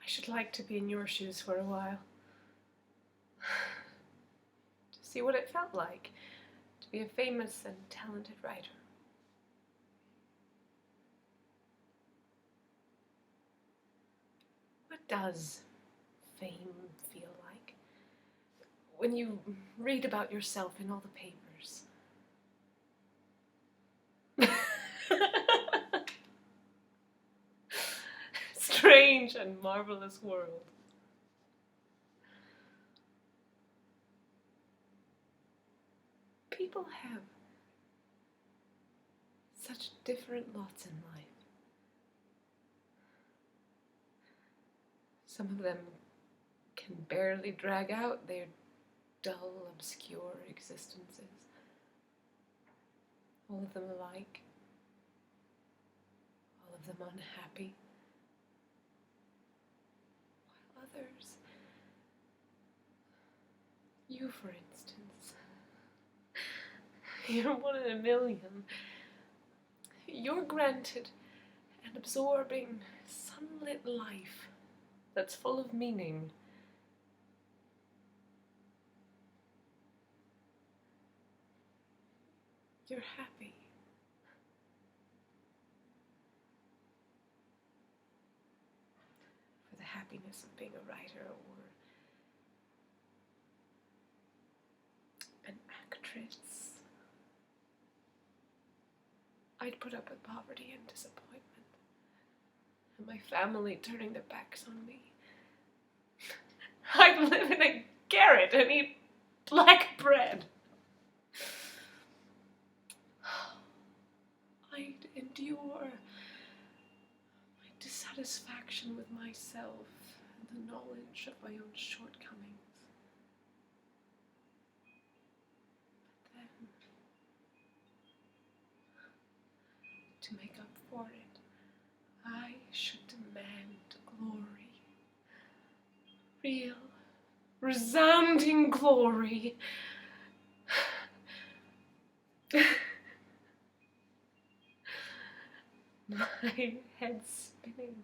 should like to be in your shoes for a while. To see what it felt like to be a famous and talented writer. What does fame feel like? When you read about yourself in all the papers. Strange and marvelous world. People have such different lots in life. Some of them can barely drag out their dull, obscure existences. All of them alike. All of them unhappy. While others, you for instance, you're one in a million. You're granted an absorbing, sunlit life that's full of meaning. You're happy. For the happiness of being a writer or an actress. I'd put up with poverty and disappointment, and my family turning their backs on me. I'd live in a garret and eat black bread. I'd endure my dissatisfaction with myself and the knowledge of my own shortcomings. But then, to make up for it, I should demand glory. Real, resounding glory. My head's spinning.